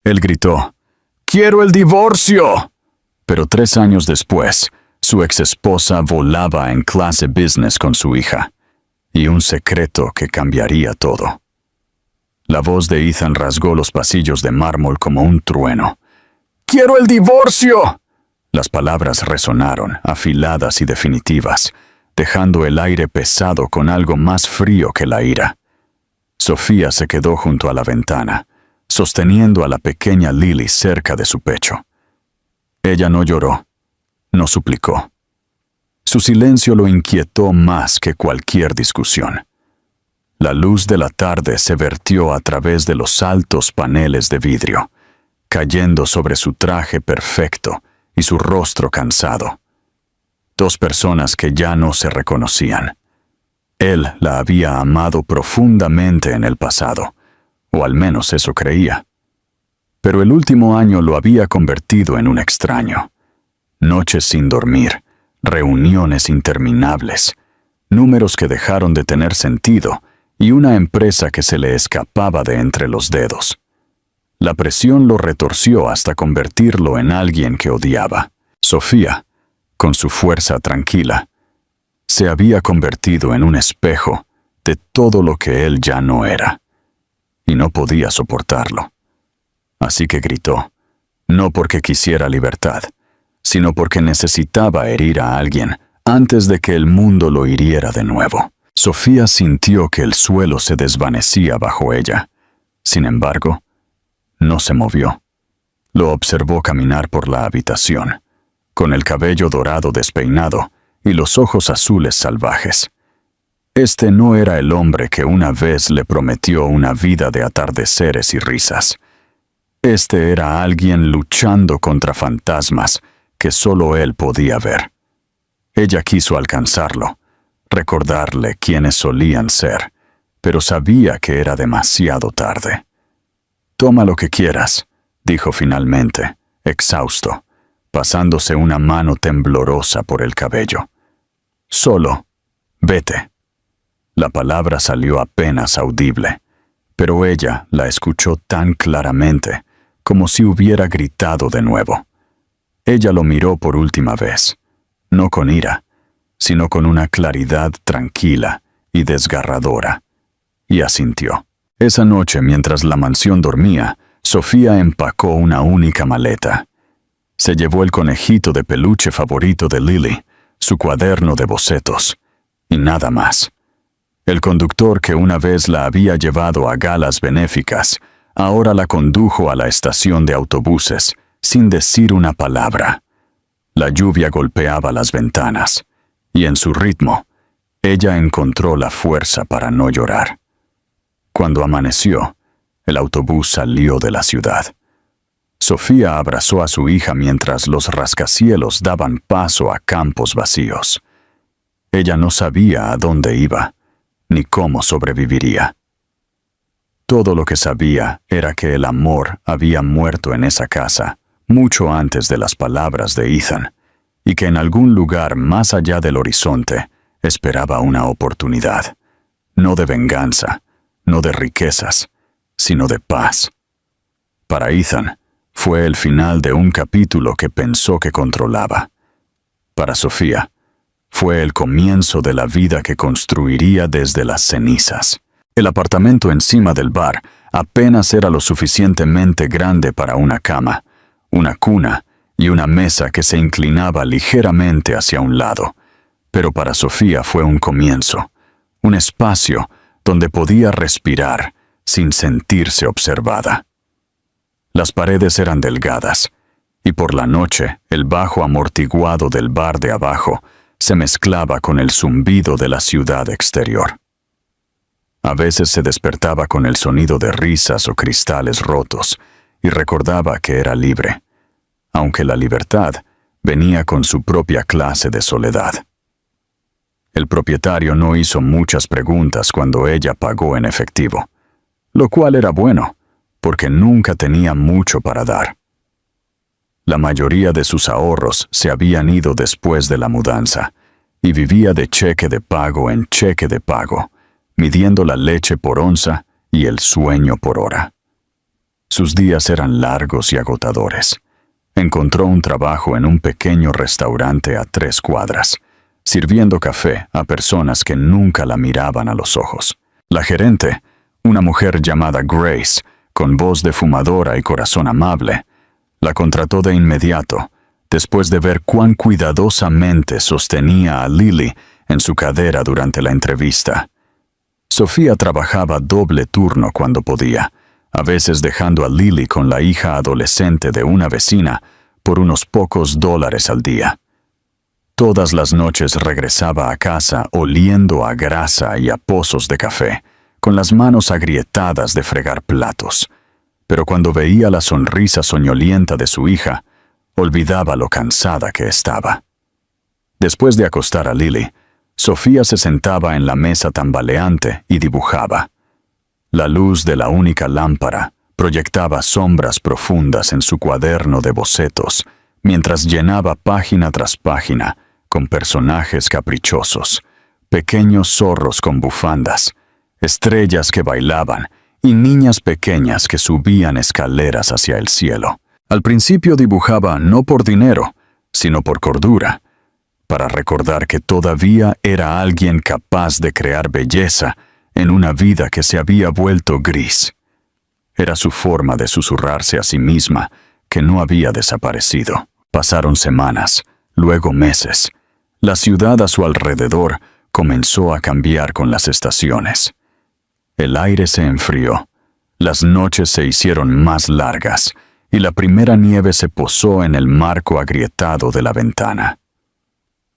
Él gritó, «¡Quiero el divorcio!». Pero 3 años después, su exesposa volaba en clase business con su hija, y un secreto que cambiaría todo. La voz de Ethan rasgó los pasillos de mármol como un trueno. «¡Quiero el divorcio!». Las palabras resonaron, afiladas y definitivas, dejando el aire pesado con algo más frío que la ira. Sofía se quedó junto a la ventana, sosteniendo a la pequeña Lily cerca de su pecho. Ella no lloró, no suplicó. Su silencio lo inquietó más que cualquier discusión. La luz de la tarde se vertió a través de los altos paneles de vidrio, cayendo sobre su traje perfecto y su rostro cansado. 2 personas que ya no se reconocían. Él la había amado profundamente en el pasado, o al menos eso creía. Pero el último año lo había convertido en un extraño. Noches sin dormir, reuniones interminables, números que dejaron de tener sentido y una empresa que se le escapaba de entre los dedos. La presión lo retorció hasta convertirlo en alguien que odiaba. Sofía, con su fuerza tranquila, se había convertido en un espejo de todo lo que él ya no era, y no podía soportarlo. Así que gritó, no porque quisiera libertad, sino porque necesitaba herir a alguien antes de que el mundo lo hiriera de nuevo. Sofía sintió que el suelo se desvanecía bajo ella. Sin embargo, no se movió. Lo observó caminar por la habitación, con el cabello dorado despeinado y los ojos azules salvajes. Este no era el hombre que una vez le prometió una vida de atardeceres y risas. Este era alguien luchando contra fantasmas que solo él podía ver. Ella quiso alcanzarlo, recordarle quiénes solían ser, pero sabía que era demasiado tarde. «Toma lo que quieras», dijo finalmente, exhausto, pasándose una mano temblorosa por el cabello. «Solo, vete». La palabra salió apenas audible, pero ella la escuchó tan claramente, como si hubiera gritado de nuevo. Ella lo miró por última vez, no con ira, sino con una claridad tranquila y desgarradora, y asintió. Esa noche, mientras la mansión dormía, Sofía empacó una única maleta. Se llevó el conejito de peluche favorito de Lily, su cuaderno de bocetos, y nada más. El conductor que una vez la había llevado a galas benéficas, ahora la condujo a la estación de autobuses, sin decir una palabra. La lluvia golpeaba las ventanas, y en su ritmo, ella encontró la fuerza para no llorar. Cuando amaneció, el autobús salió de la ciudad. Sofía abrazó a su hija mientras los rascacielos daban paso a campos vacíos. Ella no sabía a dónde iba, ni cómo sobreviviría. Todo lo que sabía era que el amor había muerto en esa casa, mucho antes de las palabras de Ethan, y que en algún lugar más allá del horizonte esperaba una oportunidad, no de venganza, no de riquezas, sino de paz. Para Ethan, fue el final de un capítulo que pensó que controlaba. Para Sofía, fue el comienzo de la vida que construiría desde las cenizas. El apartamento encima del bar apenas era lo suficientemente grande para una cama, una cuna y una mesa que se inclinaba ligeramente hacia un lado. Pero para Sofía fue un comienzo, un espacio donde podía respirar sin sentirse observada. Las paredes eran delgadas, y por la noche el bajo amortiguado del bar de abajo se mezclaba con el zumbido de la ciudad exterior. A veces se despertaba con el sonido de risas o cristales rotos y recordaba que era libre, aunque la libertad venía con su propia clase de soledad. El propietario no hizo muchas preguntas cuando ella pagó en efectivo, lo cual era bueno, porque nunca tenía mucho para dar. La mayoría de sus ahorros se habían ido después de la mudanza, y vivía de cheque de pago en cheque de pago, midiendo la leche por onza y el sueño por hora. Sus días eran largos y agotadores. Encontró un trabajo en un pequeño restaurante a 3 cuadras, sirviendo café a personas que nunca la miraban a los ojos. La gerente, una mujer llamada Grace, con voz de fumadora y corazón amable, la contrató de inmediato, después de ver cuán cuidadosamente sostenía a Lily en su cadera durante la entrevista. Sofía trabajaba doble turno cuando podía, a veces dejando a Lily con la hija adolescente de una vecina por unos pocos dólares al día. Todas las noches regresaba a casa oliendo a grasa y a pozos de café, con las manos agrietadas de fregar platos. Pero cuando veía la sonrisa soñolienta de su hija, olvidaba lo cansada que estaba. Después de acostar a Lily, Sofía se sentaba en la mesa tambaleante y dibujaba. La luz de la única lámpara proyectaba sombras profundas en su cuaderno de bocetos, mientras llenaba página tras página con personajes caprichosos, pequeños zorros con bufandas, estrellas que bailaban y niñas pequeñas que subían escaleras hacia el cielo. Al principio dibujaba no por dinero, sino por cordura, para recordar que todavía era alguien capaz de crear belleza en una vida que se había vuelto gris. Era su forma de susurrarse a sí misma que no había desaparecido. Pasaron semanas, luego meses. La ciudad a su alrededor comenzó a cambiar con las estaciones. El aire se enfrió, las noches se hicieron más largas y la primera nieve se posó en el marco agrietado de la ventana.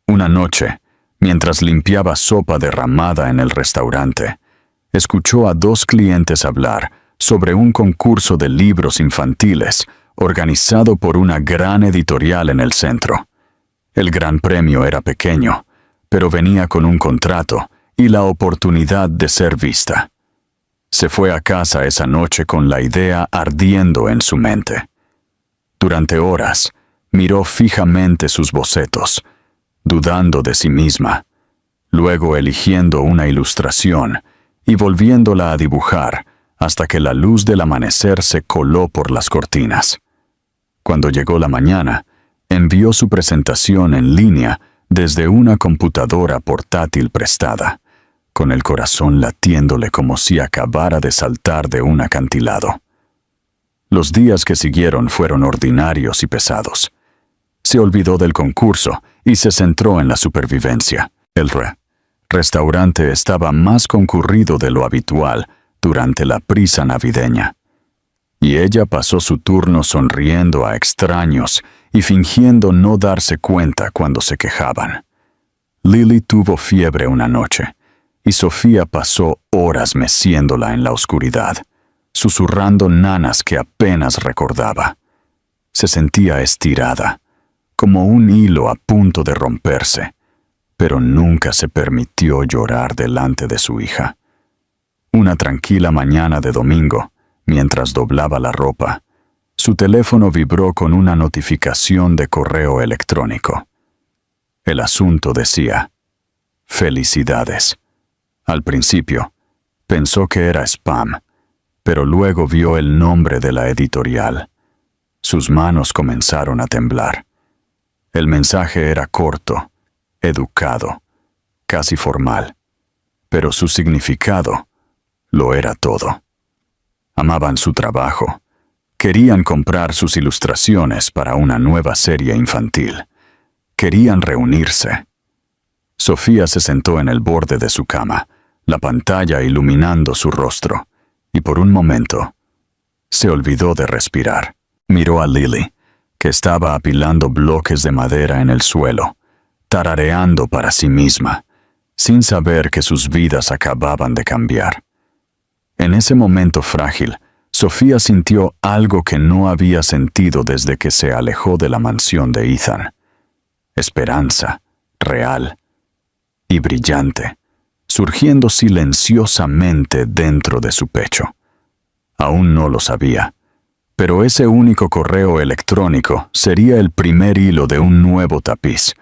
Una noche, mientras limpiaba sopa derramada en el restaurante, escuchó a 2 clientes hablar sobre un concurso de libros infantiles organizado por una gran editorial en el centro. El gran premio era pequeño, pero venía con un contrato y la oportunidad de ser vista. Se fue a casa esa noche con la idea ardiendo en su mente. Durante horas, miró fijamente sus bocetos, dudando de sí misma, luego eligiendo una ilustración y volviéndola a dibujar hasta que la luz del amanecer se coló por las cortinas. Cuando llegó la mañana, envió su presentación en línea desde una computadora portátil prestada, con el corazón latiéndole como si acabara de saltar de un acantilado. Los días que siguieron fueron ordinarios y pesados. Se olvidó del concurso y se centró en la supervivencia. El restaurante estaba más concurrido de lo habitual durante la prisa navideña, y ella pasó su turno sonriendo a extraños y fingiendo no darse cuenta cuando se quejaban. Lily tuvo fiebre una noche, y Sofía pasó horas meciéndola en la oscuridad, susurrando nanas que apenas recordaba. Se sentía estirada, como un hilo a punto de romperse, pero nunca se permitió llorar delante de su hija. Una tranquila mañana de domingo, mientras doblaba la ropa, su teléfono vibró con una notificación de correo electrónico. El asunto decía: «Felicidades». Al principio, pensó que era spam, pero luego vio el nombre de la editorial. Sus manos comenzaron a temblar. El mensaje era corto, educado, casi formal, pero su significado lo era todo. Amaban su trabajo. Querían comprar sus ilustraciones para una nueva serie infantil. Querían reunirse. Sofía se sentó en el borde de su cama, la pantalla iluminando su rostro, y por un momento se olvidó de respirar. Miró a Lily, que estaba apilando bloques de madera en el suelo, tarareando para sí misma, sin saber que sus vidas acababan de cambiar. En ese momento frágil, Sofía sintió algo que no había sentido desde que se alejó de la mansión de Ethan. Esperanza, real y brillante, surgiendo silenciosamente dentro de su pecho. Aún no lo sabía, pero ese único correo electrónico sería el primer hilo de un nuevo tapiz,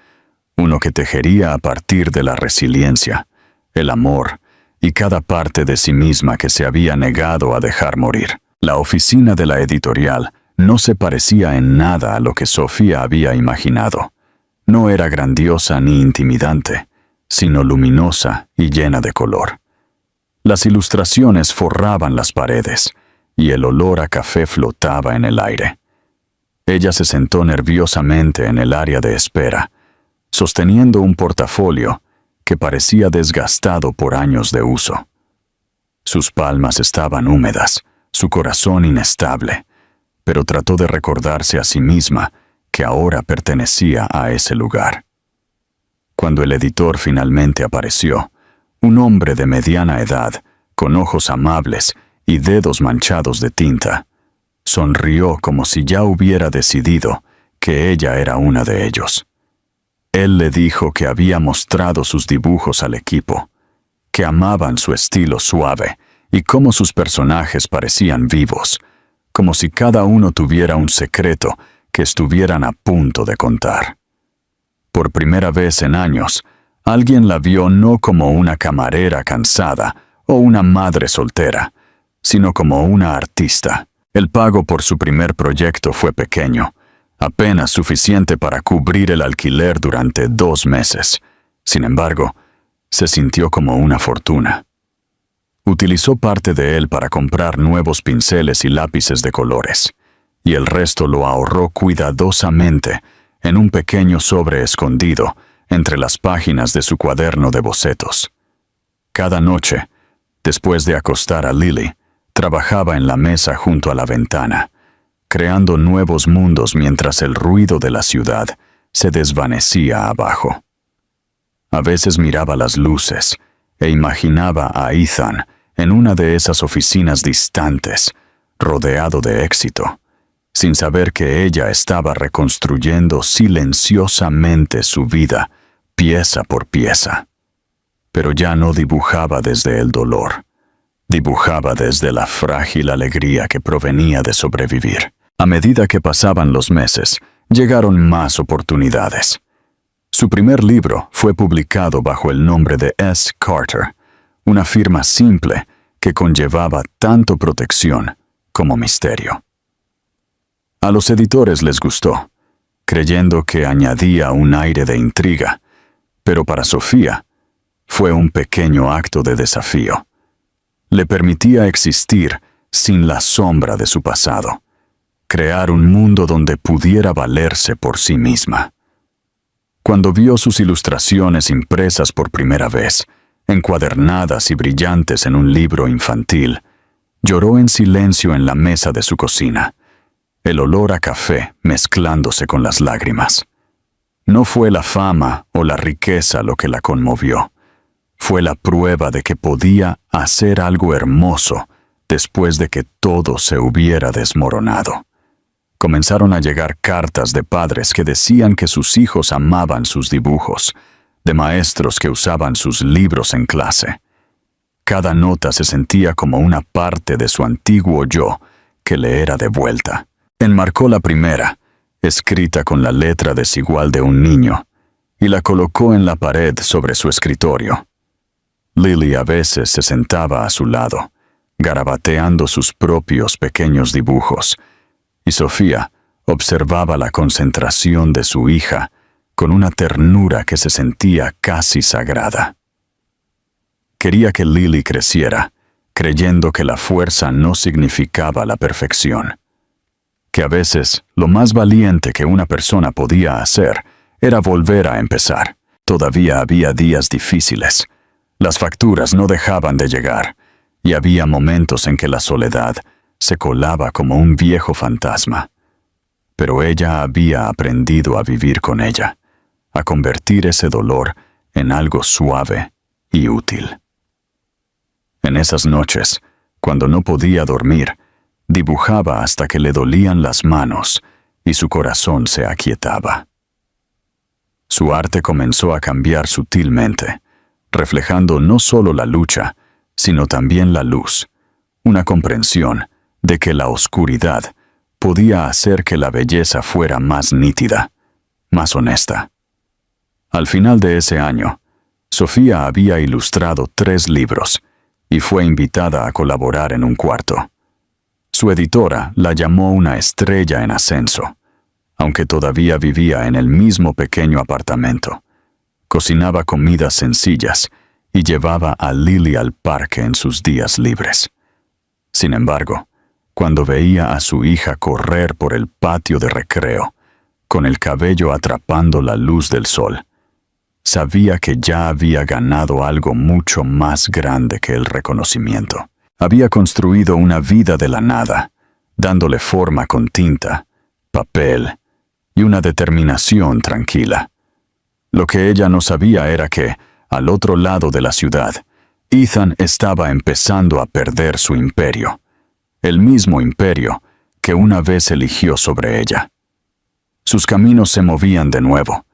uno que tejería a partir de la resiliencia, el amor y cada parte de sí misma que se había negado a dejar morir. La oficina de la editorial no se parecía en nada a lo que Sofía había imaginado. No era grandiosa ni intimidante, sino luminosa y llena de color. Las ilustraciones forraban las paredes, y el olor a café flotaba en el aire. Ella se sentó nerviosamente en el área de espera, sosteniendo un portafolio que parecía desgastado por años de uso. Sus palmas estaban húmedas, su corazón inestable, pero trató de recordarse a sí misma que ahora pertenecía a ese lugar. Cuando el editor finalmente apareció, un hombre de mediana edad, con ojos amables y dedos manchados de tinta, sonrió como si ya hubiera decidido que ella era una de ellos. Él le dijo que había mostrado sus dibujos al equipo, que amaban su estilo suave y cómo sus personajes parecían vivos, como si cada uno tuviera un secreto que estuvieran a punto de contar. Por primera vez en años, alguien la vio no como una camarera cansada o una madre soltera, sino como una artista. El pago por su primer proyecto fue pequeño, apenas suficiente para cubrir el alquiler durante 2 meses. Sin embargo, se sintió como una fortuna. Utilizó parte de él para comprar nuevos pinceles y lápices de colores, y el resto lo ahorró cuidadosamente en un pequeño sobre escondido entre las páginas de su cuaderno de bocetos. Cada noche, después de acostar a Lily, trabajaba en la mesa junto a la ventana, creando nuevos mundos mientras el ruido de la ciudad se desvanecía abajo. A veces miraba las luces e imaginaba a Ethan en una de esas oficinas distantes, rodeado de éxito, sin saber que ella estaba reconstruyendo silenciosamente su vida, pieza por pieza. Pero ya no dibujaba desde el dolor. Dibujaba desde la frágil alegría que provenía de sobrevivir. A medida que pasaban los meses, llegaron más oportunidades. Su primer libro fue publicado bajo el nombre de S. Carter, una firma simple que conllevaba tanto protección como misterio. A los editores les gustó, creyendo que añadía un aire de intriga, pero para Sofía fue un pequeño acto de desafío. Le permitía existir sin la sombra de su pasado, crear un mundo donde pudiera valerse por sí misma. Cuando vio sus ilustraciones impresas por primera vez, encuadernadas y brillantes en un libro infantil, lloró en silencio en la mesa de su cocina, el olor a café mezclándose con las lágrimas. No fue la fama o la riqueza lo que la conmovió. Fue la prueba de que podía hacer algo hermoso después de que todo se hubiera desmoronado. Comenzaron a llegar cartas de padres que decían que sus hijos amaban sus dibujos, de maestros que usaban sus libros en clase. Cada nota se sentía como una parte de su antiguo yo que le era devuelta. Enmarcó la primera, escrita con la letra desigual de un niño, y la colocó en la pared sobre su escritorio. Lily a veces se sentaba a su lado, garabateando sus propios pequeños dibujos, y Sofía observaba la concentración de su hija con una ternura que se sentía casi sagrada. Quería que Lily creciera, creyendo que la fuerza no significaba la perfección, que a veces lo más valiente que una persona podía hacer era volver a empezar. Todavía había días difíciles. Las facturas no dejaban de llegar, y había momentos en que la soledad se colaba como un viejo fantasma. Pero ella había aprendido a vivir con ella, a convertir ese dolor en algo suave y útil. En esas noches, cuando no podía dormir, dibujaba hasta que le dolían las manos y su corazón se aquietaba. Su arte comenzó a cambiar sutilmente, reflejando no solo la lucha, sino también la luz, una comprensión de que la oscuridad podía hacer que la belleza fuera más nítida, más honesta. Al final de ese año, Sofía había ilustrado 3 libros y fue invitada a colaborar en un 4. Su editora la llamó una estrella en ascenso, aunque todavía vivía en el mismo pequeño apartamento. Cocinaba comidas sencillas y llevaba a Lily al parque en sus días libres. Sin embargo, cuando veía a su hija correr por el patio de recreo, con el cabello atrapando la luz del sol, sabía que ya había ganado algo mucho más grande que el reconocimiento. Había construido una vida de la nada, dándole forma con tinta, papel y una determinación tranquila. Lo que ella no sabía era que, al otro lado de la ciudad, Ethan estaba empezando a perder su imperio, el mismo imperio que una vez eligió sobre ella. Sus caminos se movían de nuevo,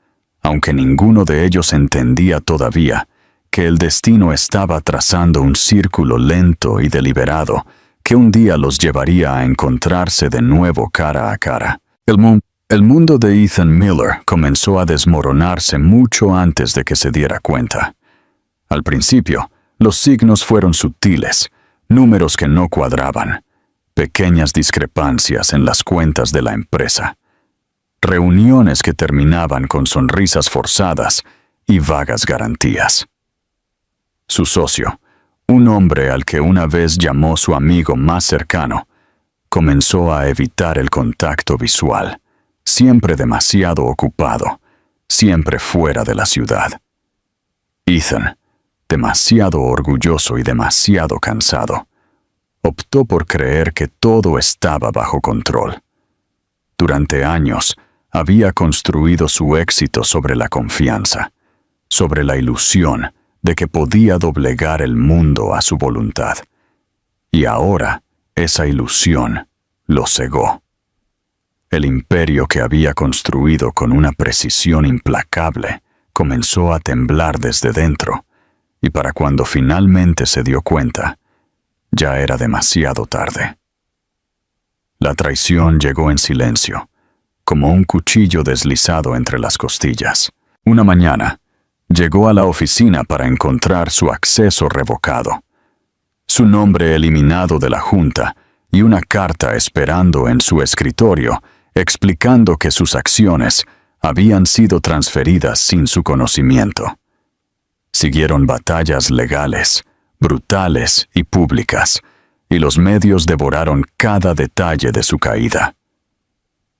aunque ninguno de ellos entendía todavía que el destino estaba trazando un círculo lento y deliberado que un día los llevaría a encontrarse de nuevo cara a cara. El mundo de Ethan Miller comenzó a desmoronarse mucho antes de que se diera cuenta. Al principio, los signos fueron sutiles, números que no cuadraban, pequeñas discrepancias en las cuentas de la empresa, reuniones que terminaban con sonrisas forzadas y vagas garantías. Su socio, un hombre al que una vez llamó su amigo más cercano, comenzó a evitar el contacto visual, siempre demasiado ocupado, siempre fuera de la ciudad. Ethan, demasiado orgulloso y demasiado cansado, optó por creer que todo estaba bajo control. Durante años, había construido su éxito sobre la confianza, sobre la ilusión de que podía doblegar el mundo a su voluntad. Y ahora, esa ilusión lo cegó. El imperio que había construido con una precisión implacable comenzó a temblar desde dentro, y para cuando finalmente se dio cuenta, ya era demasiado tarde. La traición llegó en silencio, como un cuchillo deslizado entre las costillas. Una mañana, llegó a la oficina para encontrar su acceso revocado, su nombre eliminado de la junta y una carta esperando en su escritorio explicando que sus acciones habían sido transferidas sin su conocimiento. Siguieron batallas legales, brutales y públicas, y los medios devoraron cada detalle de su caída.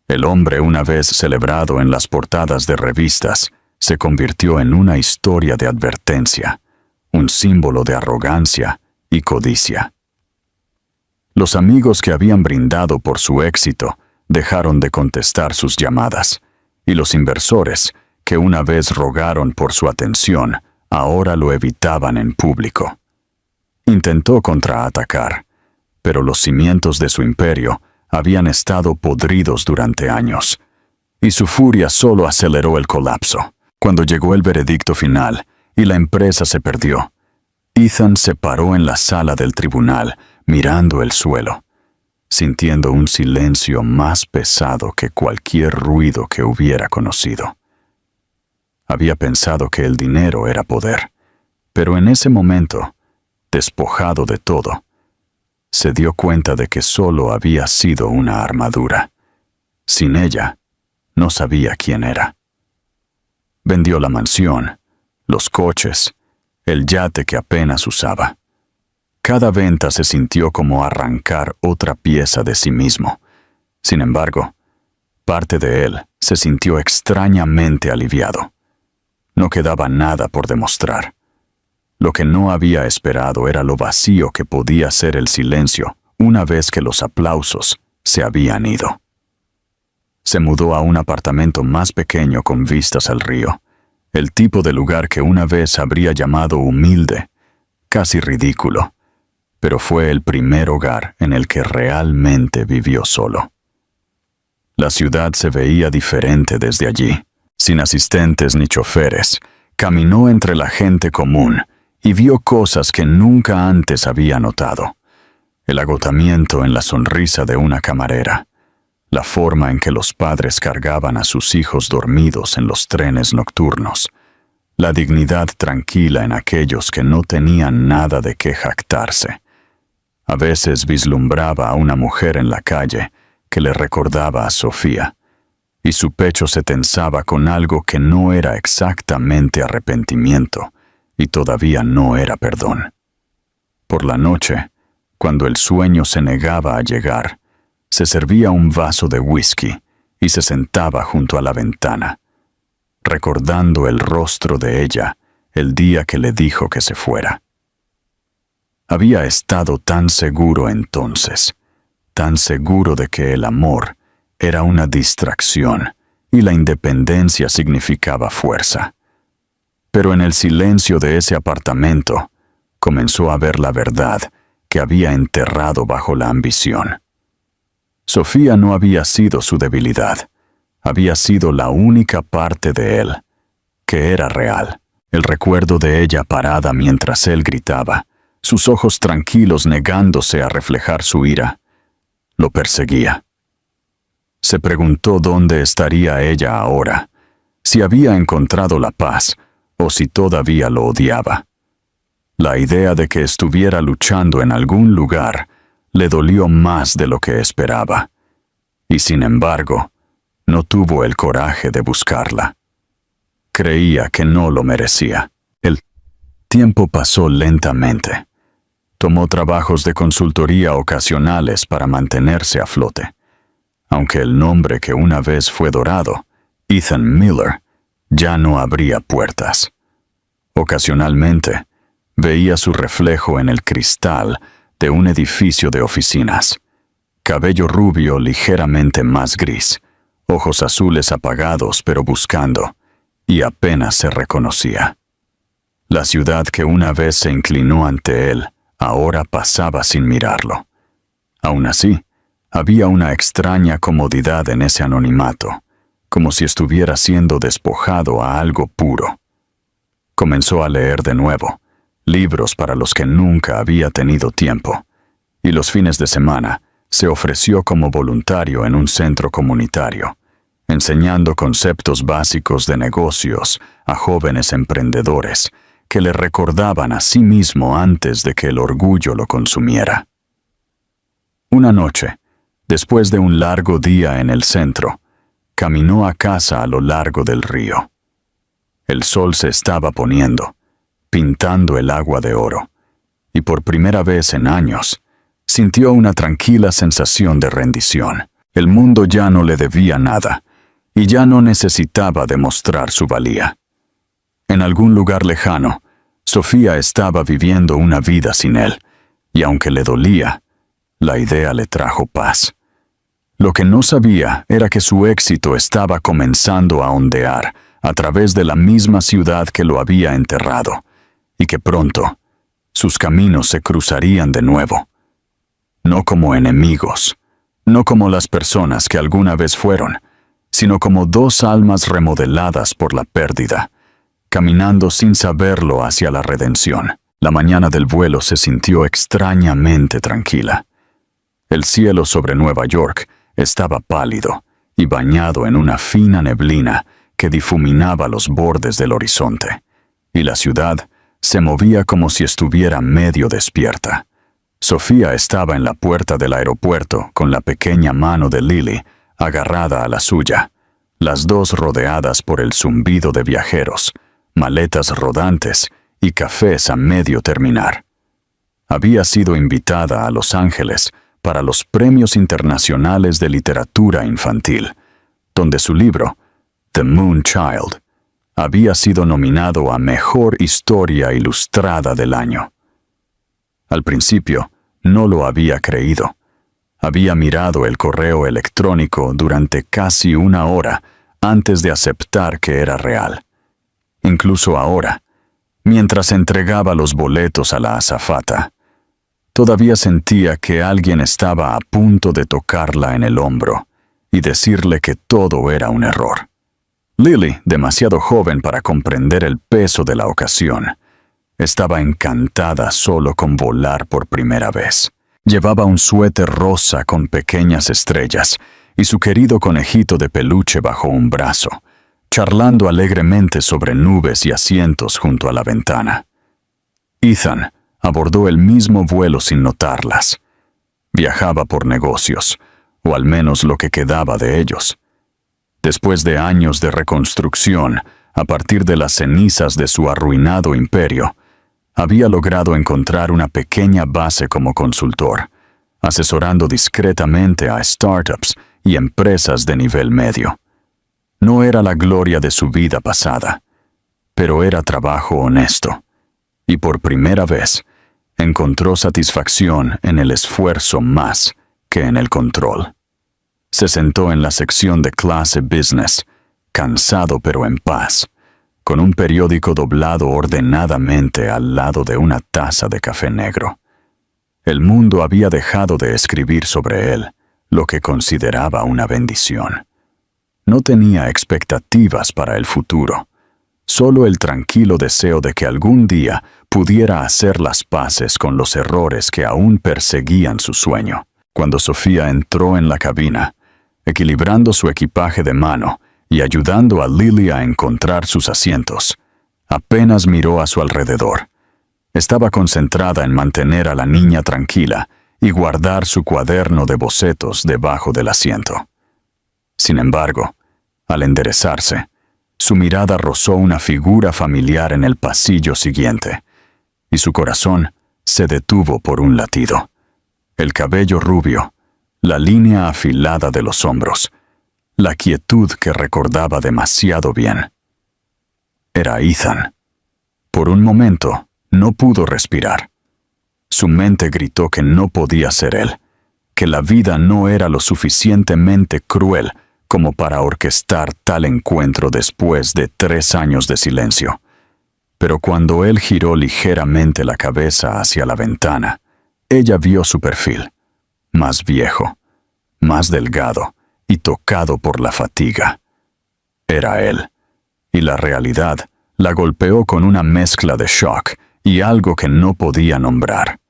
El hombre, una vez celebrado en las portadas de revistas, se convirtió en una historia de advertencia, un símbolo de arrogancia y codicia. Los amigos que habían brindado por su éxito dejaron de contestar sus llamadas, y los inversores, que una vez rogaron por su atención, ahora lo evitaban en público. Intentó contraatacar, pero los cimientos de su imperio habían estado podridos durante años, y su furia solo aceleró el colapso. Cuando llegó el veredicto final y la empresa se perdió, Ethan se paró en la sala del tribunal, mirando el suelo, sintiendo un silencio más pesado que cualquier ruido que hubiera conocido. Había pensado que el dinero era poder, pero en ese momento, despojado de todo, se dio cuenta de que solo había sido una armadura. Sin ella, no sabía quién era. Vendió la mansión, los coches, el yate que apenas usaba. Cada venta se sintió como arrancar otra pieza de sí mismo. Sin embargo, parte de él se sintió extrañamente aliviado. No quedaba nada por demostrar. Lo que no había esperado era lo vacío que podía ser el silencio una vez que los aplausos se habían ido. Se mudó a un apartamento más pequeño con vistas al río, el tipo de lugar que una vez habría llamado humilde, casi ridículo, pero fue el primer hogar en el que realmente vivió solo. La ciudad se veía diferente desde allí. Sin asistentes ni choferes, caminó entre la gente común y vio cosas que nunca antes había notado. El agotamiento en la sonrisa de una camarera, la forma en que los padres cargaban a sus hijos dormidos en los trenes nocturnos, la dignidad tranquila en aquellos que no tenían nada de qué jactarse. A veces vislumbraba a una mujer en la calle que le recordaba a Sofía, y su pecho se tensaba con algo que no era exactamente arrepentimiento y todavía no era perdón. Por la noche, cuando el sueño se negaba a llegar, se servía un vaso de whisky y se sentaba junto a la ventana, recordando el rostro de ella el día que le dijo que se fuera. Había estado tan seguro entonces, tan seguro de que el amor era una distracción y la independencia significaba fuerza. Pero en el silencio de ese apartamento comenzó a ver la verdad que había enterrado bajo la ambición. Sofía no había sido su debilidad, había sido la única parte de él que era real. El recuerdo de ella parada mientras él gritaba, sus ojos tranquilos negándose a reflejar su ira, lo perseguía. Se preguntó dónde estaría ella ahora, si había encontrado la paz o si todavía lo odiaba. La idea de que estuviera luchando en algún lugar le dolió más de lo que esperaba, y sin embargo, no tuvo el coraje de buscarla. Creía que no lo merecía. El tiempo pasó lentamente. Tomó trabajos de consultoría ocasionales para mantenerse a flote. Aunque el nombre que una vez fue dorado, Ethan Miller, ya no abría puertas. Ocasionalmente, veía su reflejo en el cristal de un edificio de oficinas. Cabello rubio ligeramente más gris, ojos azules apagados pero buscando, y apenas se reconocía. La ciudad que una vez se inclinó ante él, ahora pasaba sin mirarlo. Aún así, había una extraña comodidad en ese anonimato, como si estuviera siendo despojado a algo puro. Comenzó a leer de nuevo, libros para los que nunca había tenido tiempo, y los fines de semana se ofreció como voluntario en un centro comunitario, enseñando conceptos básicos de negocios a jóvenes emprendedores que le recordaban a sí mismo antes de que el orgullo lo consumiera. Una noche, después de un largo día en el centro, caminó a casa a lo largo del río. El sol se estaba poniendo, pintando el agua de oro, y por primera vez en años, sintió una tranquila sensación de rendición. El mundo ya no le debía nada, y ya no necesitaba demostrar su valía. En algún lugar lejano, Sofía estaba viviendo una vida sin él, y aunque le dolía, la idea le trajo paz. Lo que no sabía era que su éxito estaba comenzando a ondear a través de la misma ciudad que lo había enterrado, y que pronto sus caminos se cruzarían de nuevo. No como enemigos, no como las personas que alguna vez fueron, sino como dos almas remodeladas por la pérdida, caminando sin saberlo hacia la redención. La mañana del vuelo se sintió extrañamente tranquila. El cielo sobre Nueva York estaba pálido y bañado en una fina neblina que difuminaba los bordes del horizonte, y la ciudad se movía como si estuviera medio despierta. Sofía estaba en la puerta del aeropuerto con la pequeña mano de Lily agarrada a la suya, las dos rodeadas por el zumbido de viajeros, maletas rodantes y cafés a medio terminar. Había sido invitada a Los Ángeles para los Premios Internacionales de Literatura Infantil, donde su libro, The Moon Child, había sido nominado a Mejor Historia Ilustrada del año. Al principio, no lo había creído. Había mirado el correo electrónico durante casi una hora antes de aceptar que era real. Incluso ahora, mientras entregaba los boletos a la azafata, todavía sentía que alguien estaba a punto de tocarla en el hombro y decirle que todo era un error. Lily, demasiado joven para comprender el peso de la ocasión, estaba encantada solo con volar por primera vez. Llevaba un suéter rosa con pequeñas estrellas y su querido conejito de peluche bajo un brazo, charlando alegremente sobre nubes y asientos junto a la ventana. Ethan abordó el mismo vuelo sin notarlas, Viajaba por negocios, o al menos lo que quedaba de ellos. Después de años de reconstrucción, a partir de las cenizas de su arruinado imperio, había logrado encontrar una pequeña base como consultor, asesorando discretamente a startups y empresas de nivel medio. No era la gloria de su vida pasada, pero era trabajo honesto, y por primera vez encontró satisfacción en el esfuerzo más que en el control. Se sentó en la sección de clase business, cansado pero en paz, con un periódico doblado ordenadamente al lado de una taza de café negro. El mundo había dejado de escribir sobre él, lo que consideraba una bendición. No tenía expectativas para el futuro, solo el tranquilo deseo de que algún día pudiera hacer las paces con los errores que aún perseguían su sueño. Cuando Sofía entró en la cabina, equilibrando su equipaje de mano y ayudando a Lily a encontrar sus asientos, apenas miró a su alrededor. Estaba concentrada en mantener a la niña tranquila y guardar su cuaderno de bocetos debajo del asiento. Sin embargo, al enderezarse, su mirada rozó una figura familiar en el pasillo siguiente, y su corazón se detuvo por un latido. El cabello rubio, la línea afilada de los hombros, la quietud que recordaba demasiado bien. Era Ethan. Por un momento, no pudo respirar. Su mente gritó que no podía ser él, que la vida no era lo suficientemente cruel como para orquestar tal encuentro después de 3 años de silencio. Pero cuando él giró ligeramente la cabeza hacia la ventana, ella vio su perfil, más viejo, más delgado y tocado por la fatiga. Era él, y la realidad la golpeó con una mezcla de shock y algo que no podía nombrar.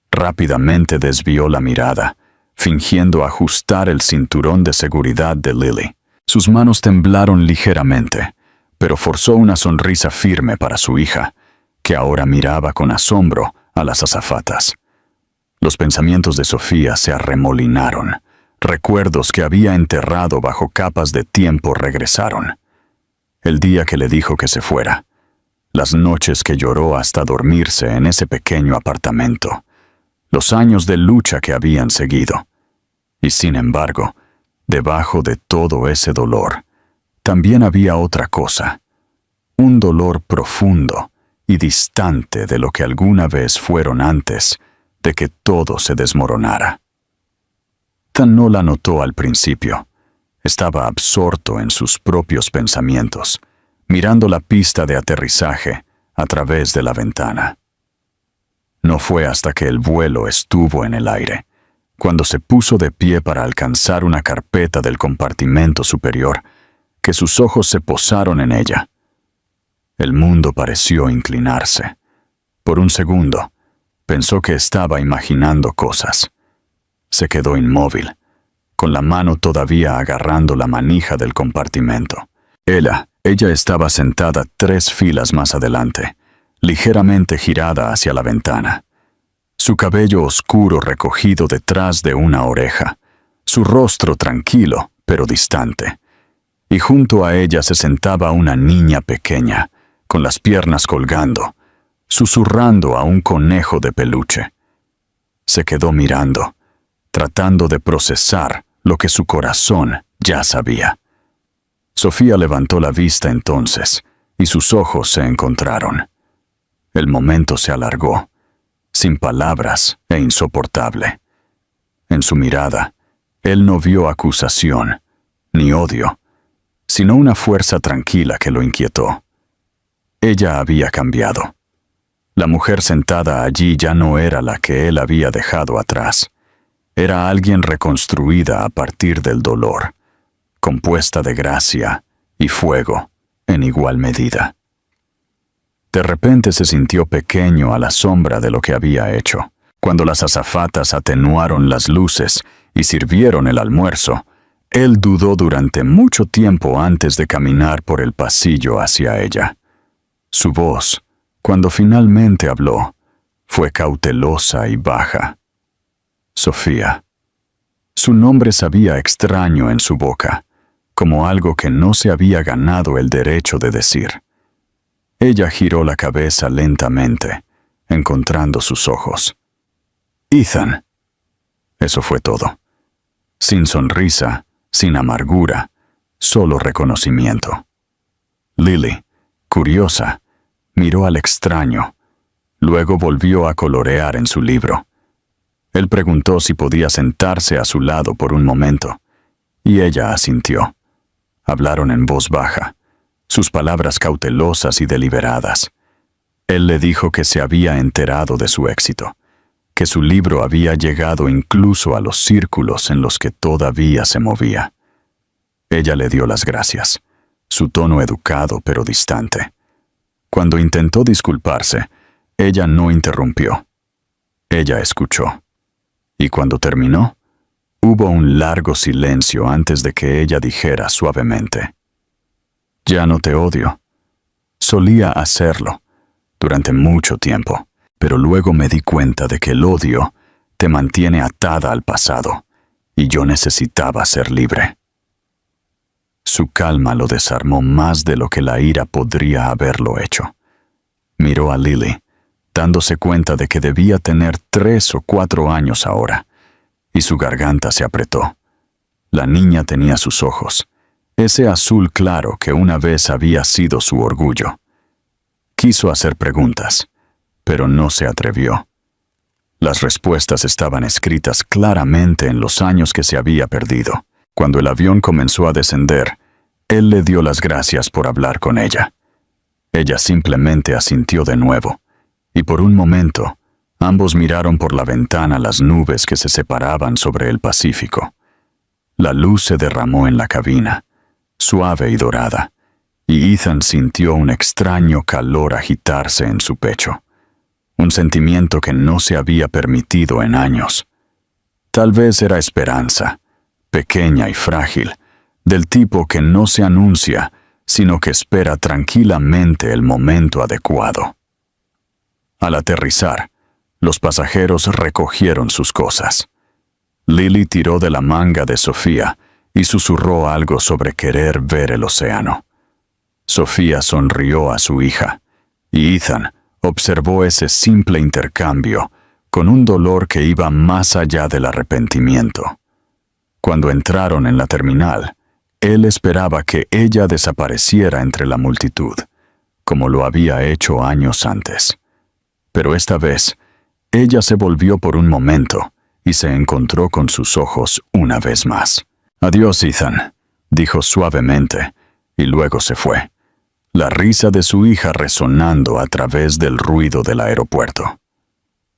Rápidamente desvió la mirada, fingiendo ajustar el cinturón de seguridad de Lily. Sus manos temblaron ligeramente, pero forzó una sonrisa firme para su hija, que ahora miraba con asombro a las azafatas. Los pensamientos de Sofía se arremolinaron. Recuerdos que había enterrado bajo capas de tiempo regresaron. El día que le dijo que se fuera. Las noches que lloró hasta dormirse en ese pequeño apartamento. Los años de lucha que habían seguido. Y sin embargo, debajo de todo ese dolor, también había otra cosa. Un dolor profundo y distante de lo que alguna vez fueron antes de que todo se desmoronara. Ethan no la notó al principio. Estaba absorto en sus propios pensamientos, mirando la pista de aterrizaje a través de la ventana. No fue hasta que el vuelo estuvo en el aire, cuando se puso de pie para alcanzar una carpeta del compartimento superior, que sus ojos se posaron en ella. El mundo pareció inclinarse. Por un segundo, pensó que estaba imaginando cosas. Se quedó inmóvil, con la mano todavía agarrando la manija del compartimento. Ella estaba sentada 3 filas más adelante, ligeramente girada hacia la ventana. Su cabello oscuro recogido detrás de una oreja, su rostro tranquilo pero distante. Y junto a ella se sentaba una niña pequeña, con las piernas colgando, susurrando a un conejo de peluche. Se quedó mirando, tratando de procesar lo que su corazón ya sabía. Sofía levantó la vista entonces, y sus ojos se encontraron. El momento se alargó, sin palabras e insoportable. En su mirada, él no vio acusación, ni odio, sino una fuerza tranquila que lo inquietó. Ella había cambiado. La mujer sentada allí ya no era la que él había dejado atrás. Era alguien reconstruida a partir del dolor, compuesta de gracia y fuego en igual medida. De repente se sintió pequeño a la sombra de lo que había hecho. Cuando las azafatas atenuaron las luces y sirvieron el almuerzo, él dudó durante mucho tiempo antes de caminar por el pasillo hacia ella. Su voz, cuando finalmente habló, fue cautelosa y baja. Sofía. Su nombre sabía extraño en su boca, como algo que no se había ganado el derecho de decir. Ella giró la cabeza lentamente, encontrando sus ojos. Ethan. Eso fue todo. Sin sonrisa, sin amargura, solo reconocimiento. Lily, curiosa, miró al extraño. Luego volvió a colorear en su libro. Él preguntó si podía sentarse a su lado por un momento, y ella asintió. Hablaron en voz baja, sus palabras cautelosas y deliberadas. Él le dijo que se había enterado de su éxito, que su libro había llegado incluso a los círculos en los que todavía se movía. Ella le dio las gracias, su tono educado pero distante. Cuando intentó disculparse, ella no interrumpió. Ella escuchó. Y cuando terminó, hubo un largo silencio antes de que ella dijera suavemente: «Ya no te odio. Solía hacerlo durante mucho tiempo, pero luego me di cuenta de que el odio te mantiene atada al pasado, y yo necesitaba ser libre». Su calma lo desarmó más de lo que la ira podría haberlo hecho. Miró a Lily, dándose cuenta de que debía tener 3 o 4 años ahora, y su garganta se apretó. La niña tenía sus ojos, ese azul claro que una vez había sido su orgullo. Quiso hacer preguntas, pero no se atrevió. Las respuestas estaban escritas claramente en los años que se había perdido. Cuando el avión comenzó a descender, él le dio las gracias por hablar con ella. Ella simplemente asintió de nuevo, y por un momento, ambos miraron por la ventana las nubes que se separaban sobre el Pacífico. La luz se derramó en la cabina, suave y dorada, y Ethan sintió un extraño calor agitarse en su pecho, un sentimiento que no se había permitido en años. Tal vez era esperanza, pequeña y frágil, del tipo que no se anuncia, sino que espera tranquilamente el momento adecuado. Al aterrizar, los pasajeros recogieron sus cosas. Lily tiró de la manga de Sofía y susurró algo sobre querer ver el océano. Sofía sonrió a su hija, y Ethan observó ese simple intercambio con un dolor que iba más allá del arrepentimiento. Cuando entraron en la terminal, él esperaba que ella desapareciera entre la multitud, como lo había hecho años antes. Pero esta vez, ella se volvió por un momento y se encontró con sus ojos una vez más. «Adiós, Ethan», dijo suavemente, y luego se fue, la risa de su hija resonando a través del ruido del aeropuerto.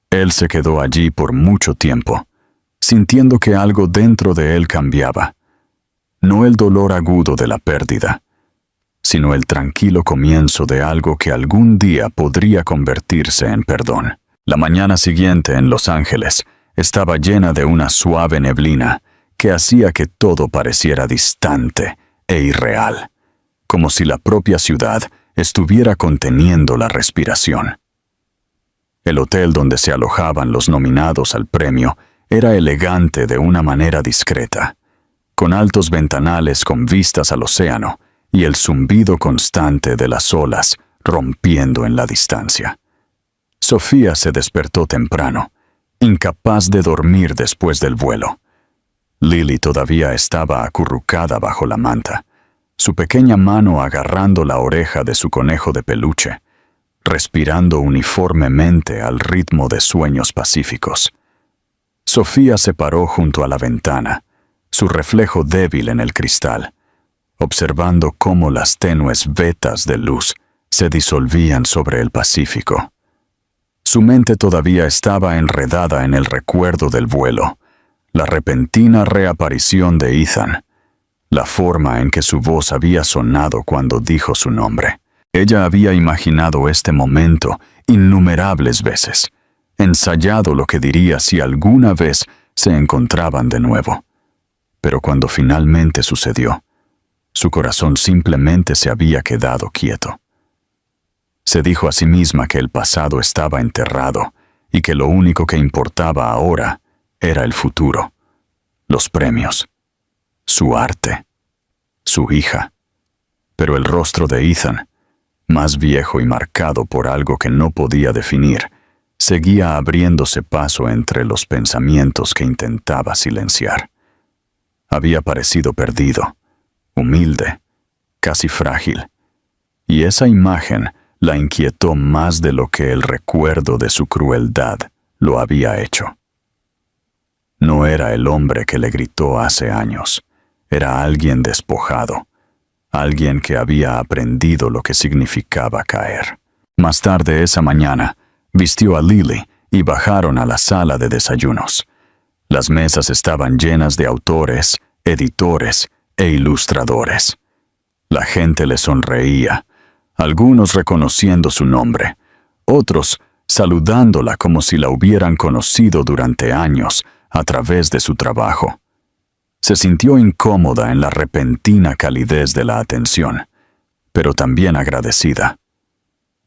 Él se quedó allí por mucho tiempo, sintiendo que algo dentro de él cambiaba. No el dolor agudo de la pérdida, sino el tranquilo comienzo de algo que algún día podría convertirse en perdón. La mañana siguiente en Los Ángeles estaba llena de una suave neblina que hacía que todo pareciera distante e irreal, como si la propia ciudad estuviera conteniendo la respiración. El hotel donde se alojaban los nominados al premio era elegante de una manera discreta, con altos ventanales con vistas al océano y el zumbido constante de las olas rompiendo en la distancia. Sofía se despertó temprano, incapaz de dormir después del vuelo. Lily todavía estaba acurrucada bajo la manta, su pequeña mano agarrando la oreja de su conejo de peluche, respirando uniformemente al ritmo de sueños pacíficos. Sofía se paró junto a la ventana, su reflejo débil en el cristal, observando cómo las tenues vetas de luz se disolvían sobre el Pacífico. Su mente todavía estaba enredada en el recuerdo del vuelo, la repentina reaparición de Ethan, la forma en que su voz había sonado cuando dijo su nombre. Ella había imaginado este momento innumerables veces, ensayado lo que diría si alguna vez se encontraban de nuevo. Pero cuando finalmente sucedió, su corazón simplemente se había quedado quieto. Se dijo a sí misma que el pasado estaba enterrado y que lo único que importaba ahora era el futuro, los premios, su arte, su hija. Pero el rostro de Ethan, más viejo y marcado por algo que no podía definir, seguía abriéndose paso entre los pensamientos que intentaba silenciar. Había parecido perdido, humilde, casi frágil, y esa imagen la inquietó más de lo que el recuerdo de su crueldad lo había hecho. No era el hombre que le gritó hace años, era alguien despojado, alguien que había aprendido lo que significaba caer. Más tarde esa mañana, vistió a Lily y bajaron a la sala de desayunos. Las mesas estaban llenas de autores, editores e ilustradores. La gente le sonreía, algunos reconociendo su nombre, otros saludándola como si la hubieran conocido durante años a través de su trabajo. Se sintió incómoda en la repentina calidez de la atención, pero también agradecida.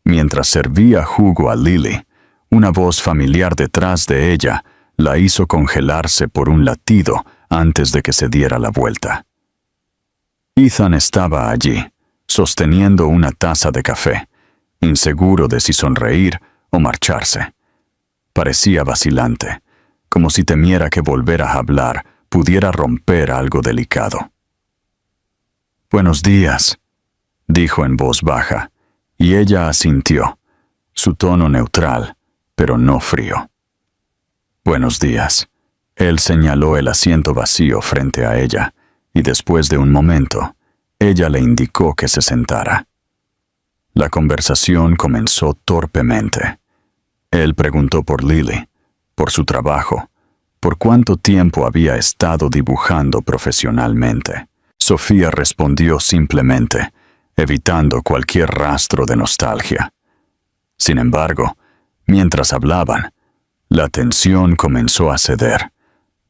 Mientras servía jugo a Lily, una voz familiar detrás de ella la hizo congelarse por un latido antes de que se diera la vuelta. Ethan estaba allí, sosteniendo una taza de café, inseguro de si sonreír o marcharse. Parecía vacilante, como si temiera que volver a hablar pudiera romper algo delicado. «Buenos días», dijo en voz baja, y ella asintió, su tono neutral, pero no frío. «Buenos días». Él señaló el asiento vacío frente a ella, y después de un momento, ella le indicó que se sentara. La conversación comenzó torpemente. Él preguntó por Lily, por su trabajo, por cuánto tiempo había estado dibujando profesionalmente. Sofía respondió simplemente, evitando cualquier rastro de nostalgia. Sin embargo, mientras hablaban, la tensión comenzó a ceder,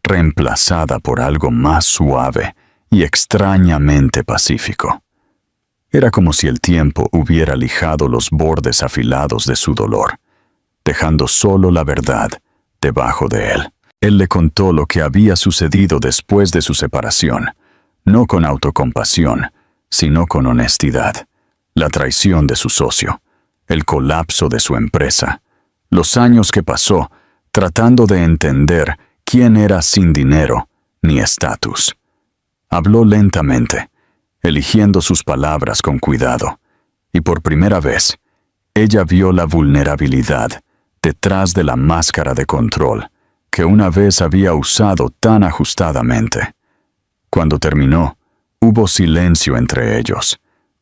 reemplazada por algo más suave y extrañamente pacífico. Era como si el tiempo hubiera lijado los bordes afilados de su dolor, dejando solo la verdad debajo de él. Él le contó lo que había sucedido después de su separación, no con autocompasión, sino con honestidad. La traición de su socio, el colapso de su empresa, los años que pasó tratando de entender quién era sin dinero ni estatus. Habló lentamente, eligiendo sus palabras con cuidado, y por primera vez, ella vio la vulnerabilidad detrás de la máscara de control que una vez había usado tan ajustadamente. Cuando terminó, hubo silencio entre ellos,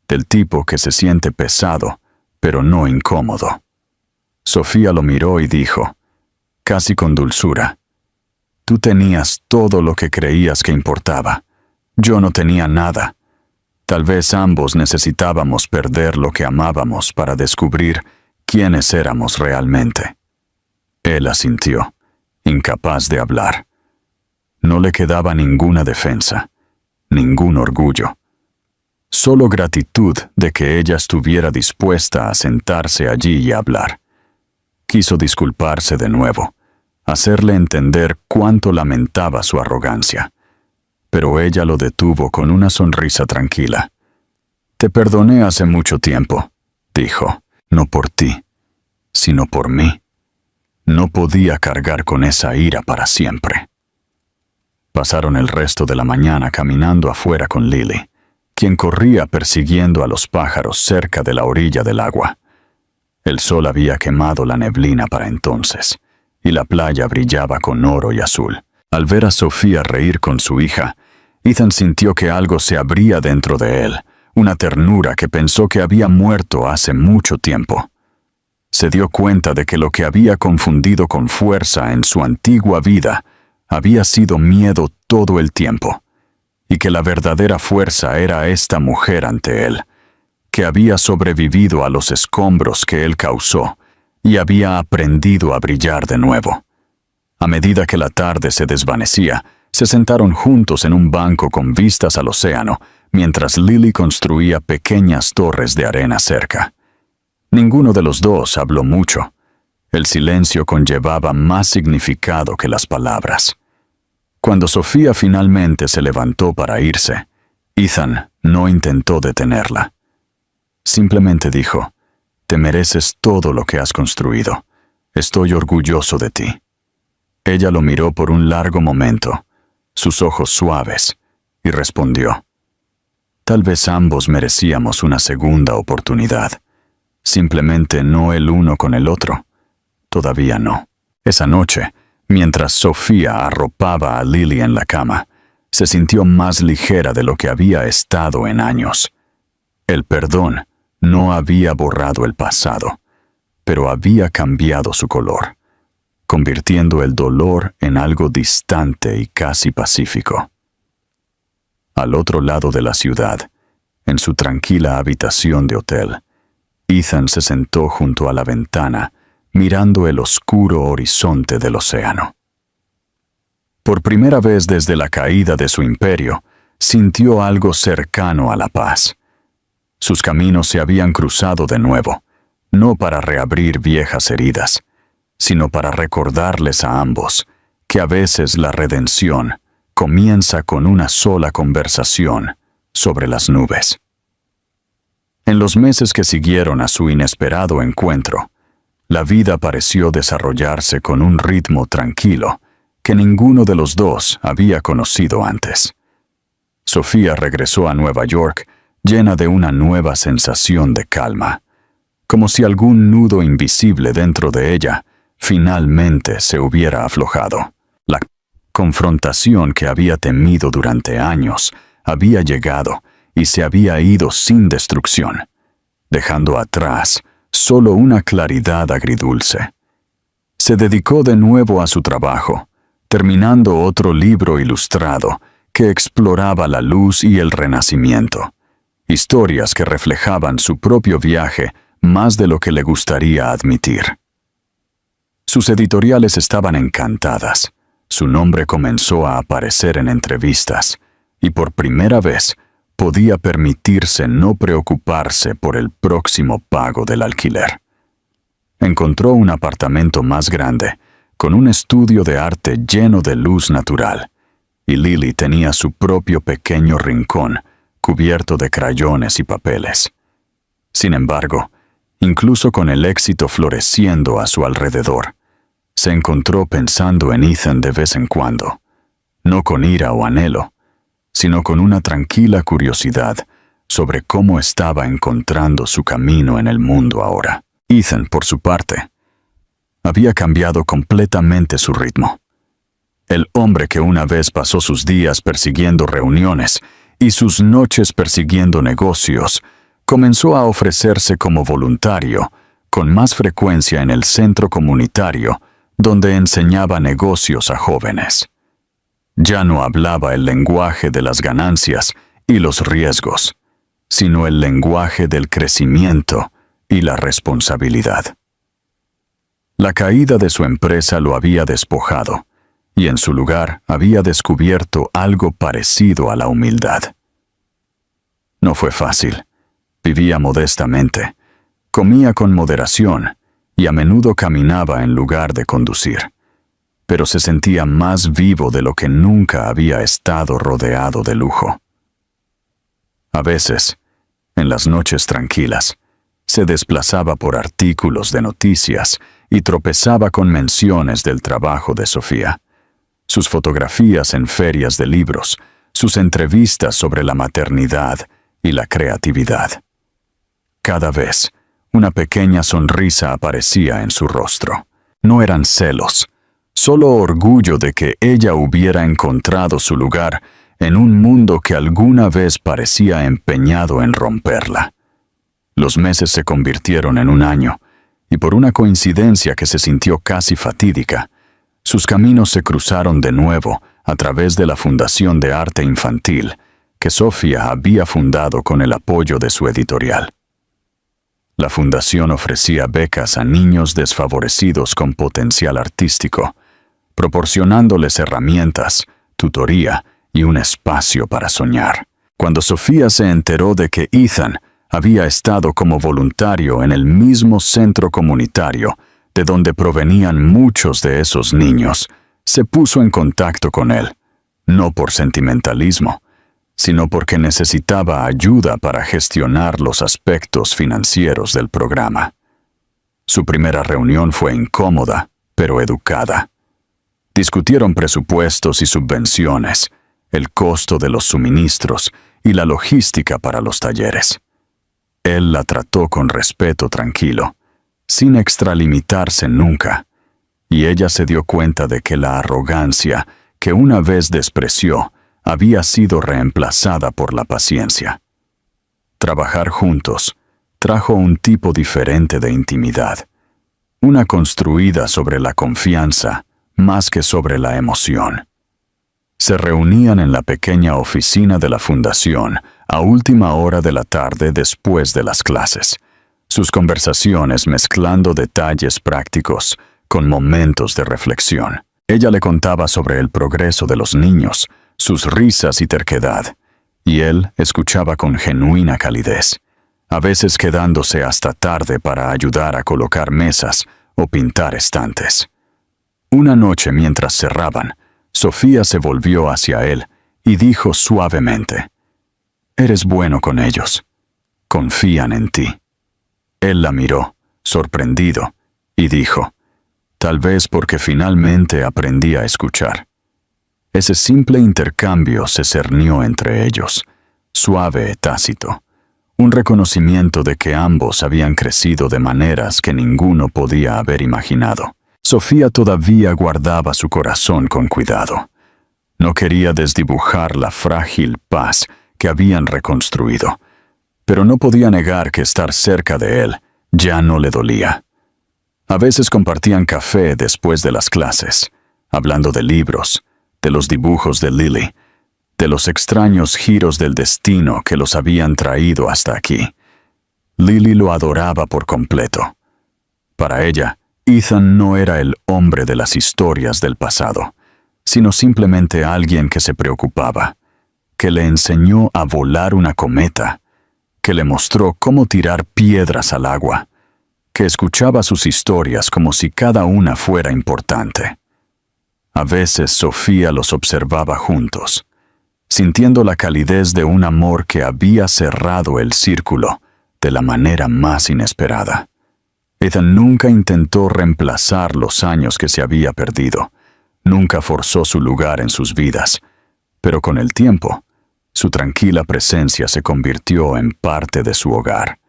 del tipo que se siente pesado, pero no incómodo. Sofía lo miró y dijo, casi con dulzura, «Tú tenías todo lo que creías que importaba. Yo no tenía nada. Tal vez ambos necesitábamos perder lo que amábamos para descubrir quiénes éramos realmente». Él asintió, incapaz de hablar. No le quedaba ninguna defensa, ningún orgullo. Solo gratitud de que ella estuviera dispuesta a sentarse allí y hablar. Quiso disculparse de nuevo, hacerle entender cuánto lamentaba su arrogancia. Pero ella lo detuvo con una sonrisa tranquila. «Te perdoné hace mucho tiempo», dijo, «no por ti, sino por mí». No podía cargar con esa ira para siempre. Pasaron el resto de la mañana caminando afuera con Lily, quien corría persiguiendo a los pájaros cerca de la orilla del agua. El sol había quemado la neblina para entonces, y la playa brillaba con oro y azul. Al ver a Sofía reír con su hija, Ethan sintió que algo se abría dentro de él, una ternura que pensó que había muerto hace mucho tiempo. Se dio cuenta de que lo que había confundido con fuerza en su antigua vida había sido miedo todo el tiempo, y que la verdadera fuerza era esta mujer ante él, que había sobrevivido a los escombros que él causó y había aprendido a brillar de nuevo. A medida que la tarde se desvanecía, se sentaron juntos en un banco con vistas al océano, mientras Lily construía pequeñas torres de arena cerca. Ninguno de los dos habló mucho. El silencio conllevaba más significado que las palabras. Cuando Sofía finalmente se levantó para irse, Ethan no intentó detenerla. Simplemente dijo: «Te mereces todo lo que has construido. Estoy orgulloso de ti». Ella lo miró por un largo momento, sus ojos suaves, y respondió: «Tal vez ambos merecíamos una segunda oportunidad. Simplemente no el uno con el otro. Todavía no». Esa noche, mientras Sofía arropaba a Lily en la cama, se sintió más ligera de lo que había estado en años. El perdón no había borrado el pasado, pero había cambiado su color, convirtiendo el dolor en algo distante y casi pacífico. Al otro lado de la ciudad, en su tranquila habitación de hotel, Ethan se sentó junto a la ventana, mirando el oscuro horizonte del océano. Por primera vez desde la caída de su imperio, sintió algo cercano a la paz. Sus caminos se habían cruzado de nuevo, no para reabrir viejas heridas, sino para recordarles a ambos que a veces la redención comienza con una sola conversación sobre las nubes. En los meses que siguieron a su inesperado encuentro, la vida pareció desarrollarse con un ritmo tranquilo que ninguno de los dos había conocido antes. Sofía regresó a Nueva York llena de una nueva sensación de calma, como si algún nudo invisible dentro de ella finalmente se hubiera aflojado. La confrontación que había temido durante años había llegado y se había ido sin destrucción, dejando atrás solo una claridad agridulce. Se dedicó de nuevo a su trabajo, terminando otro libro ilustrado que exploraba la luz y el renacimiento, historias que reflejaban su propio viaje más de lo que le gustaría admitir. Sus editoriales estaban encantadas, su nombre comenzó a aparecer en entrevistas, y por primera vez podía permitirse no preocuparse por el próximo pago del alquiler. Encontró un apartamento más grande, con un estudio de arte lleno de luz natural, y Lily tenía su propio pequeño rincón cubierto de crayones y papeles. Sin embargo, incluso con el éxito floreciendo a su alrededor, se encontró pensando en Ethan de vez en cuando, no con ira o anhelo, sino con una tranquila curiosidad sobre cómo estaba encontrando su camino en el mundo ahora. Ethan, por su parte, había cambiado completamente su ritmo. El hombre que una vez pasó sus días persiguiendo reuniones y sus noches persiguiendo negocios, comenzó a ofrecerse como voluntario con más frecuencia en el centro comunitario donde enseñaba negocios a jóvenes. Ya no hablaba el lenguaje de las ganancias y los riesgos, sino el lenguaje del crecimiento y la responsabilidad. La caída de su empresa lo había despojado, y en su lugar había descubierto algo parecido a la humildad. No fue fácil. Vivía modestamente, comía con moderación y a menudo caminaba en lugar de conducir, pero se sentía más vivo de lo que nunca había estado rodeado de lujo. A veces, en las noches tranquilas, se desplazaba por artículos de noticias y tropezaba con menciones del trabajo de Sofía, sus fotografías en ferias de libros, sus entrevistas sobre la maternidad y la creatividad. Cada vez, una pequeña sonrisa aparecía en su rostro. No eran celos, solo orgullo de que ella hubiera encontrado su lugar en un mundo que alguna vez parecía empeñado en romperla. Los meses se convirtieron en un año, y por una coincidencia que se sintió casi fatídica, sus caminos se cruzaron de nuevo a través de la Fundación de Arte Infantil que Sofía había fundado con el apoyo de su editorial. La fundación ofrecía becas a niños desfavorecidos con potencial artístico, proporcionándoles herramientas, tutoría y un espacio para soñar. Cuando Sofía se enteró de que Ethan había estado como voluntario en el mismo centro comunitario de donde provenían muchos de esos niños, se puso en contacto con él, no por sentimentalismo, sino porque necesitaba ayuda para gestionar los aspectos financieros del programa. Su primera reunión fue incómoda, pero educada. Discutieron presupuestos y subvenciones, el costo de los suministros y la logística para los talleres. Él la trató con respeto tranquilo, sin extralimitarse nunca, y ella se dio cuenta de que la arrogancia que una vez despreció había sido reemplazada por la paciencia. Trabajar juntos trajo un tipo diferente de intimidad, una construida sobre la confianza más que sobre la emoción. Se reunían en la pequeña oficina de la fundación a última hora de la tarde después de las clases, sus conversaciones mezclando detalles prácticos con momentos de reflexión. Ella le contaba sobre el progreso de los niños, sus risas y terquedad, y él escuchaba con genuina calidez, a veces quedándose hasta tarde para ayudar a colocar mesas o pintar estantes. Una noche mientras cerraban, Sofía se volvió hacia él y dijo suavemente: «Eres bueno con ellos. Confían en ti». Él la miró, sorprendido, y dijo: «Tal vez porque finalmente aprendí a escuchar». Ese simple intercambio se cernió entre ellos, suave y tácito, un reconocimiento de que ambos habían crecido de maneras que ninguno podía haber imaginado. Sofía todavía guardaba su corazón con cuidado. No quería desdibujar la frágil paz que habían reconstruido, pero no podía negar que estar cerca de él ya no le dolía. A veces compartían café después de las clases, hablando de libros, de los dibujos de Lily, de los extraños giros del destino que los habían traído hasta aquí. Lily lo adoraba por completo. Para ella, Ethan no era el hombre de las historias del pasado, sino simplemente alguien que se preocupaba, que le enseñó a volar una cometa, que le mostró cómo tirar piedras al agua, que escuchaba sus historias como si cada una fuera importante. A veces Sofía los observaba juntos, sintiendo la calidez de un amor que había cerrado el círculo de la manera más inesperada. Ethan nunca intentó reemplazar los años que se había perdido, nunca forzó su lugar en sus vidas, pero con el tiempo, su tranquila presencia se convirtió en parte de su hogar,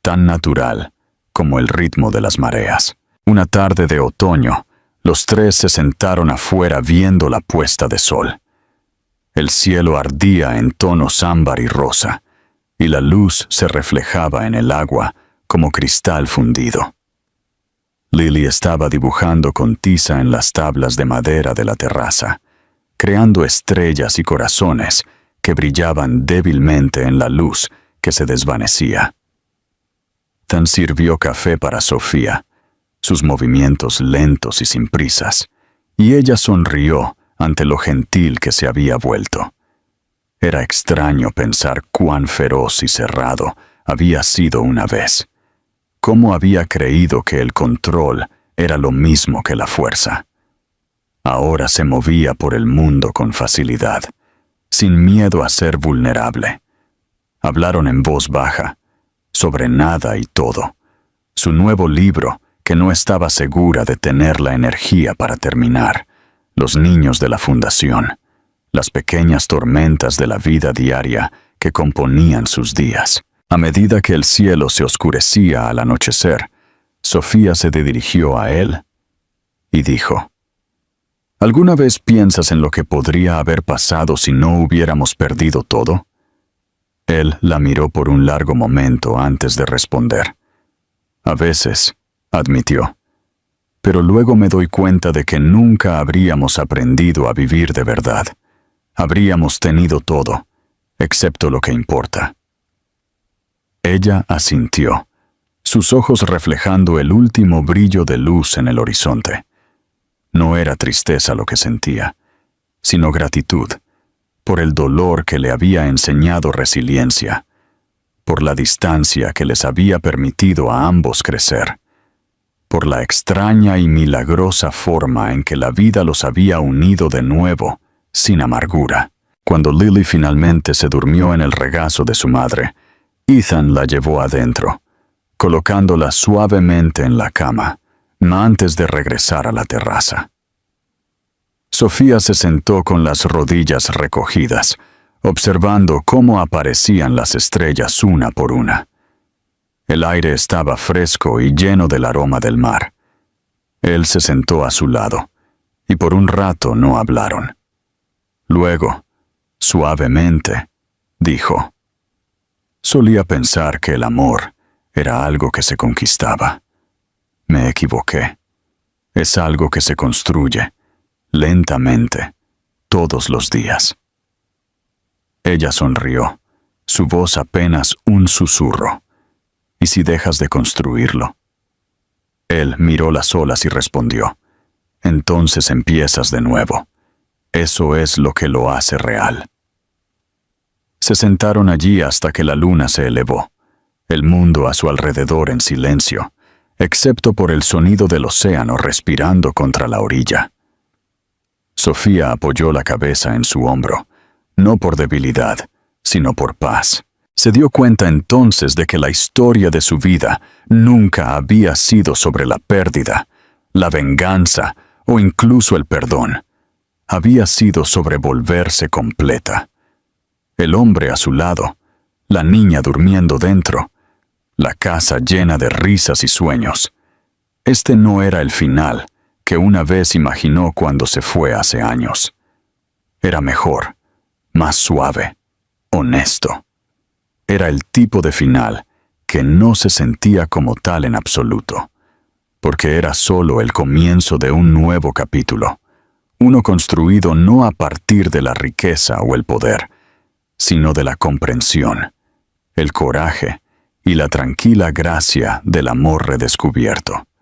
tan natural como el ritmo de las mareas. Una tarde de otoño, los tres se sentaron afuera viendo la puesta de sol. El cielo ardía en tonos ámbar y rosa, y la luz se reflejaba en el agua como cristal fundido. Lily estaba dibujando con tiza en las tablas de madera de la terraza, creando estrellas y corazones que brillaban débilmente en la luz que se desvanecía. Ethan sirvió café para Sofía, sus movimientos lentos y sin prisas, y ella sonrió ante lo gentil que se había vuelto. Era extraño pensar cuán feroz y cerrado había sido una vez. Cómo había creído que el control era lo mismo que la fuerza. Ahora se movía por el mundo con facilidad, sin miedo a ser vulnerable. Hablaron en voz baja, sobre nada y todo. Su nuevo libro, que no estaba segura de tener la energía para terminar, los niños de la fundación, las pequeñas tormentas de la vida diaria que componían sus días. A medida que el cielo se oscurecía al anochecer, Sofía se dirigió a él y dijo: ¿Alguna vez piensas en lo que podría haber pasado si no hubiéramos perdido todo? Él la miró por un largo momento antes de responder. A veces, admitió, pero luego me doy cuenta de que nunca habríamos aprendido a vivir de verdad. Habríamos tenido todo, excepto lo que importa. Ella asintió, sus ojos reflejando el último brillo de luz en el horizonte. No era tristeza lo que sentía, sino gratitud, por el dolor que le había enseñado resiliencia, por la distancia que les había permitido a ambos crecer. por la extraña y milagrosa forma en que la vida los había unido de nuevo, sin amargura. Cuando Lily finalmente se durmió en el regazo de su madre, Ethan la llevó adentro, colocándola suavemente en la cama, antes de regresar a la terraza. Sofía se sentó con las rodillas recogidas, observando cómo aparecían las estrellas una por una. El aire estaba fresco y lleno del aroma del mar. Él se sentó a su lado, y por un rato no hablaron. Luego, suavemente, dijo: «Solía pensar que el amor era algo que se conquistaba. Me equivoqué. Es algo que se construye, lentamente, todos los días». Ella sonrió, su voz apenas un susurro. «¿Y si dejas de construirlo?». Él miró las olas y respondió: «Entonces empiezas de nuevo. Eso es lo que lo hace real». Se sentaron allí hasta que la luna se elevó, el mundo a su alrededor en silencio, excepto por el sonido del océano respirando contra la orilla. Sofía apoyó la cabeza en su hombro, no por debilidad, sino por paz. Se dio cuenta entonces de que la historia de su vida nunca había sido sobre la pérdida, la venganza o incluso el perdón. Había sido sobre volverse completa. El hombre a su lado, la niña durmiendo dentro, la casa llena de risas y sueños. Este no era el final que una vez imaginó cuando se fue hace años. Era mejor, más suave, honesto. Era el tipo de final que no se sentía como tal en absoluto, porque era solo el comienzo de un nuevo capítulo, uno construido no a partir de la riqueza o el poder, sino de la comprensión, el coraje y la tranquila gracia del amor redescubierto.